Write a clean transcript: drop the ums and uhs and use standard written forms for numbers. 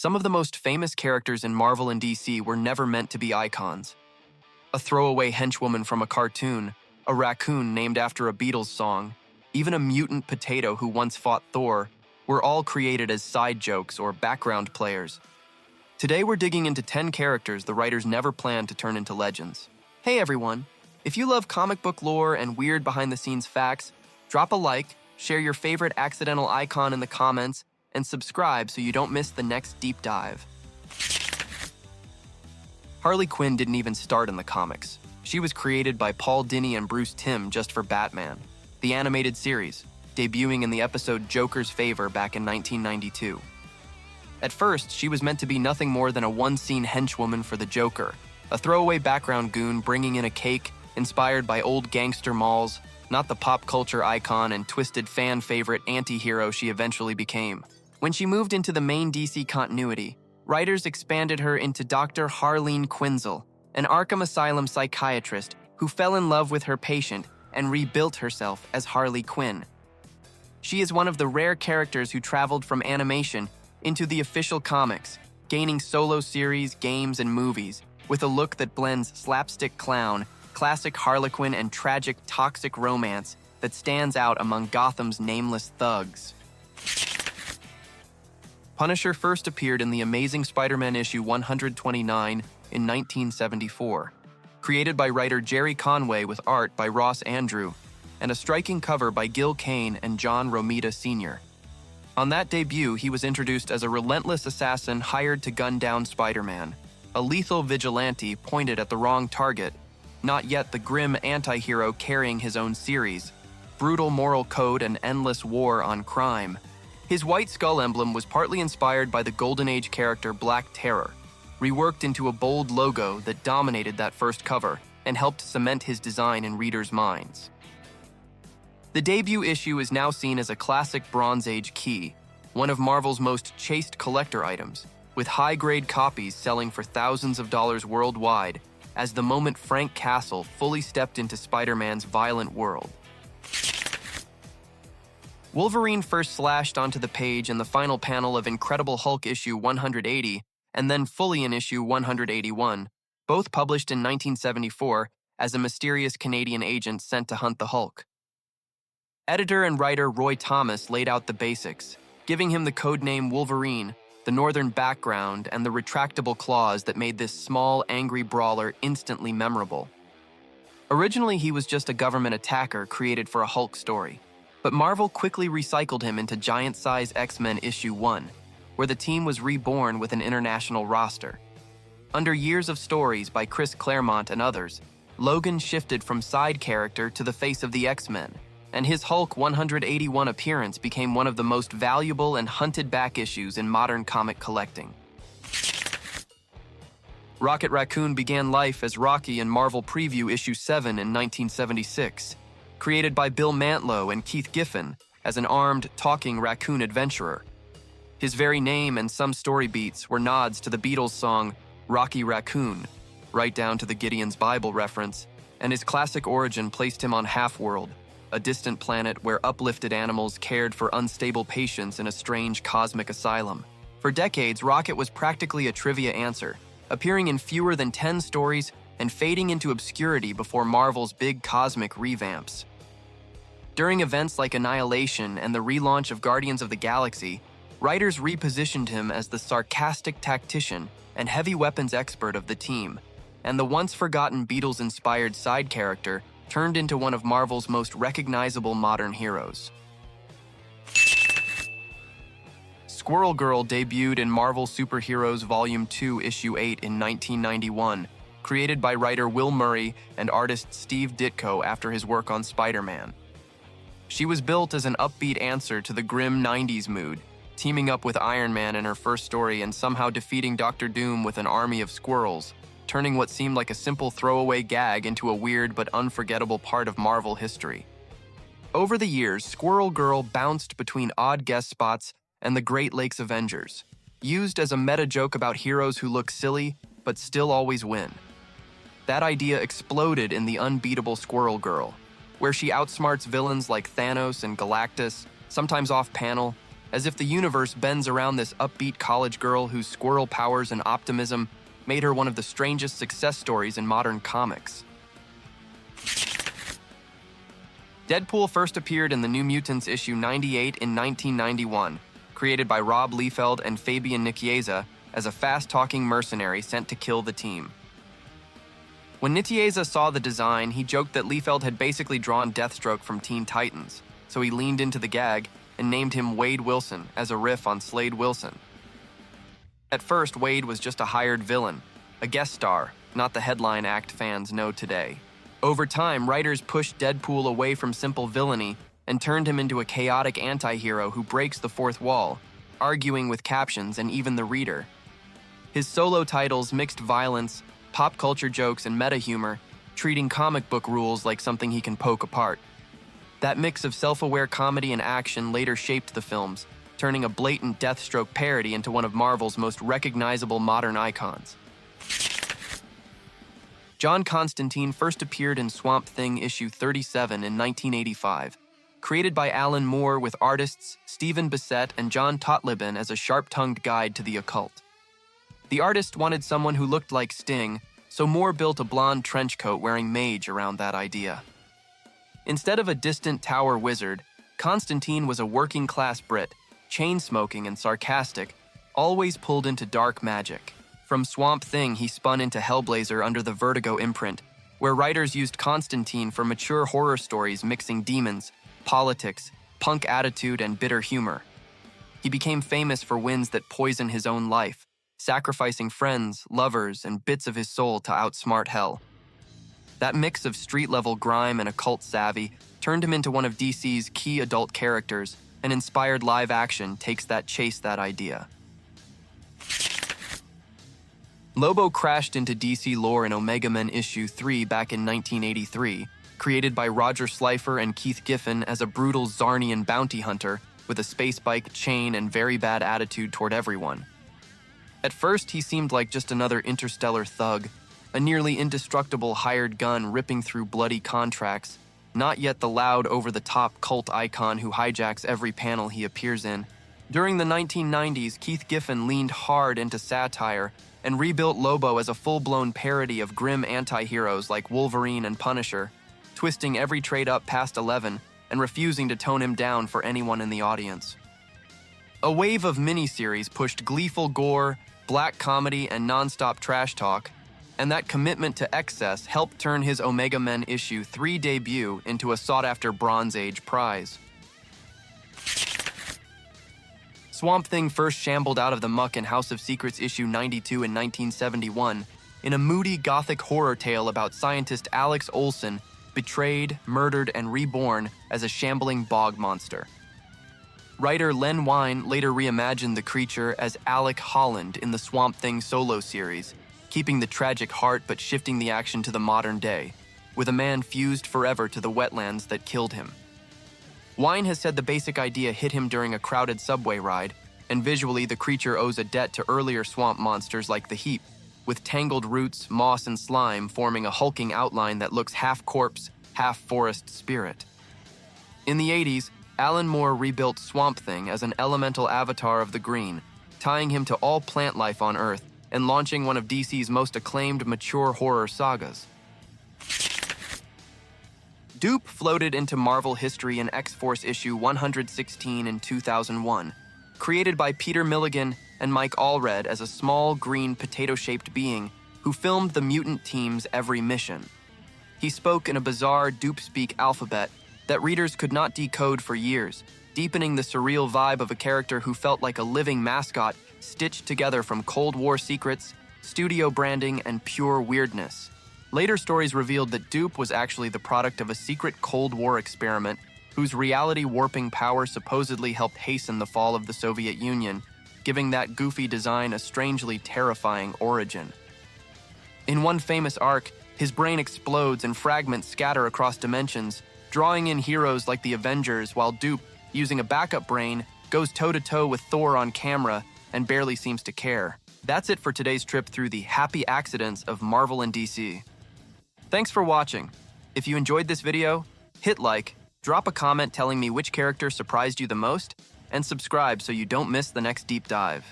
Some of the most famous characters in Marvel and DC were never meant to be icons. A throwaway henchwoman from a cartoon, a raccoon named after a Beatles song, even a mutant potato who once fought Thor, were all created as side jokes or background players. Today we're digging into 10 characters the writers never planned to turn into legends. Hey everyone, if you love comic book lore and weird behind-the-scenes facts, drop a like, share your favorite accidental icon in the comments, and subscribe so you don't miss the next deep dive. Harley Quinn didn't even start in the comics. She was created by Paul Dini and Bruce Timm just for Batman, the animated series, debuting in the episode Joker's Favor back in 1992. At first, she was meant to be nothing more than a one-scene henchwoman for the Joker, a throwaway background goon bringing in a cake inspired by old gangster malls, not the pop culture icon and twisted fan favorite anti-hero she eventually became. When she moved into the main DC continuity, writers expanded her into Dr. Harleen Quinzel, an Arkham Asylum psychiatrist who fell in love with her patient and rebuilt herself as Harley Quinn. She is one of the rare characters who traveled from animation into the official comics, gaining solo series, games, and movies, with a look that blends slapstick clown, classic Harlequin, and tragic toxic romance that stands out among Gotham's nameless thugs. Punisher first appeared in The Amazing Spider-Man issue 129 in 1974, created by writer Jerry Conway with art by Ross Andrew, and a striking cover by Gil Kane and John Romita Sr. On that debut, he was introduced as a relentless assassin hired to gun down Spider-Man, a lethal vigilante pointed at the wrong target, not yet the grim anti-hero carrying his own series, brutal moral code and endless war on crime. His white skull emblem was partly inspired by the Golden Age character Black Terror, reworked into a bold logo that dominated that first cover and helped cement his design in readers' minds. The debut issue is now seen as a classic Bronze Age key, one of Marvel's most chased collector items, with high-grade copies selling for thousands of dollars worldwide as the moment Frank Castle fully stepped into Spider-Man's violent world. Wolverine first slashed onto the page in the final panel of Incredible Hulk issue 180 and then fully in issue 181, both published in 1974 as a mysterious Canadian agent sent to hunt the Hulk. Editor and writer Roy Thomas laid out the basics, giving him the codename Wolverine, the northern background, and the retractable claws that made this small, angry brawler instantly memorable. Originally, he was just a government attacker created for a Hulk story. But Marvel quickly recycled him into Giant-Size X-Men issue 1, where the team was reborn with an international roster. Under years of stories by Chris Claremont and others, Logan shifted from side character to the face of the X-Men, and his Hulk 181 appearance became one of the most valuable and hunted back issues in modern comic collecting. Rocket Raccoon began life as Rocky in Marvel Preview issue 7 in 1976. Created by Bill Mantlo and Keith Giffen as an armed, talking raccoon adventurer. His very name and some story beats were nods to the Beatles song Rocky Raccoon, right down to the Gideon's Bible reference, and his classic origin placed him on Half-World, a distant planet where uplifted animals cared for unstable patients in a strange cosmic asylum. For decades, Rocket was practically a trivia answer, appearing in fewer than 10 stories and fading into obscurity before Marvel's big cosmic revamps. During events like Annihilation and the relaunch of Guardians of the Galaxy, writers repositioned him as the sarcastic tactician and heavy weapons expert of the team, and the once-forgotten Beatles-inspired side character turned into one of Marvel's most recognizable modern heroes. Squirrel Girl debuted in Marvel Superheroes Volume 2, Issue 8 in 1991, created by writer Will Murray and artist Steve Ditko after his work on Spider-Man. She was built as an upbeat answer to the grim 90s mood, teaming up with Iron Man in her first story and somehow defeating Doctor Doom with an army of squirrels, turning what seemed like a simple throwaway gag into a weird but unforgettable part of Marvel history. Over the years, Squirrel Girl bounced between odd guest spots and the Great Lakes Avengers, used as a meta joke about heroes who look silly but still always win. That idea exploded in The Unbeatable Squirrel Girl, where she outsmarts villains like Thanos and Galactus, sometimes off-panel, as if the universe bends around this upbeat college girl whose squirrel powers and optimism made her one of the strangest success stories in modern comics. Deadpool first appeared in the New Mutants issue 98 in 1991, created by Rob Liefeld and Fabian Nicieza as a fast-talking mercenary sent to kill the team. When Nicieza saw the design, he joked that Liefeld had basically drawn Deathstroke from Teen Titans, so he leaned into the gag and named him Wade Wilson as a riff on Slade Wilson. At first, Wade was just a hired villain, a guest star, not the headline act fans know today. Over time, writers pushed Deadpool away from simple villainy and turned him into a chaotic anti-hero who breaks the fourth wall, arguing with captions and even the reader. His solo titles mixed violence, pop culture jokes, and meta-humor, treating comic book rules like something he can poke apart. That mix of self-aware comedy and action later shaped the films, turning a blatant Deathstroke parody into one of Marvel's most recognizable modern icons. John Constantine first appeared in Swamp Thing issue 37 in 1985, created by Alan Moore with artists Stephen Bissett and John Totleben as a sharp-tongued guide to the occult. The artist wanted someone who looked like Sting, so Moore built a blonde trench coat wearing mage around that idea. Instead of a distant tower wizard, Constantine was a working-class Brit, chain-smoking and sarcastic, always pulled into dark magic. From Swamp Thing, he spun into Hellblazer under the Vertigo imprint, where writers used Constantine for mature horror stories mixing demons, politics, punk attitude, and bitter humor. He became famous for wins that poison his own life, sacrificing friends, lovers, and bits of his soul to outsmart hell. That mix of street-level grime and occult savvy turned him into one of DC's key adult characters, and inspired live-action takes that chase that idea. Lobo crashed into DC lore in Omega Men issue 3 back in 1983, created by Roger Slifer and Keith Giffen as a brutal Zarnian bounty hunter with a space bike, chain, and very bad attitude toward everyone. At first, he seemed like just another interstellar thug, a nearly indestructible hired gun ripping through bloody contracts, not yet the loud, over-the-top cult icon who hijacks every panel he appears in. During the 1990s, Keith Giffen leaned hard into satire and rebuilt Lobo as a full-blown parody of grim anti-heroes like Wolverine and Punisher, twisting every trait up past 11 and refusing to tone him down for anyone in the audience. A wave of miniseries pushed gleeful gore, black comedy, and non-stop trash talk, and that commitment to excess helped turn his Omega Men issue 3 debut into a sought-after Bronze Age prize. Swamp Thing first shambled out of the muck in House of Secrets issue 92 in 1971 in a moody gothic horror tale about scientist Alex Olson, betrayed, murdered, and reborn as a shambling bog monster. Writer Len Wein later reimagined the creature as Alec Holland in the Swamp Thing solo series, keeping the tragic heart but shifting the action to the modern day, with a man fused forever to the wetlands that killed him. Wein has said the basic idea hit him during a crowded subway ride, and visually the creature owes a debt to earlier swamp monsters like the Heap, with tangled roots, moss, and slime forming a hulking outline that looks half corpse, half forest spirit. In the 80s, Alan Moore rebuilt Swamp Thing as an elemental avatar of the green, tying him to all plant life on Earth and launching one of DC's most acclaimed mature horror sagas. Dupe floated into Marvel history in X-Force issue 116 in 2001, created by Peter Milligan and Mike Allred as a small, green, potato-shaped being who filmed the mutant team's every mission. He spoke in a bizarre Dupe-speak alphabet that readers could not decode for years, deepening the surreal vibe of a character who felt like a living mascot stitched together from Cold War secrets, studio branding, and pure weirdness. Later stories revealed that Dupe was actually the product of a secret Cold War experiment whose reality-warping power supposedly helped hasten the fall of the Soviet Union, giving that goofy design a strangely terrifying origin. In one famous arc, his brain explodes and fragments scatter across dimensions, drawing in heroes like the Avengers, while Dupe, using a backup brain, goes toe-to-toe with Thor on camera and barely seems to care. That's it for today's trip through the happy accidents of Marvel and DC. Thanks for watching. If you enjoyed this video, hit like, drop a comment telling me which character surprised you the most, and subscribe so you don't miss the next deep dive.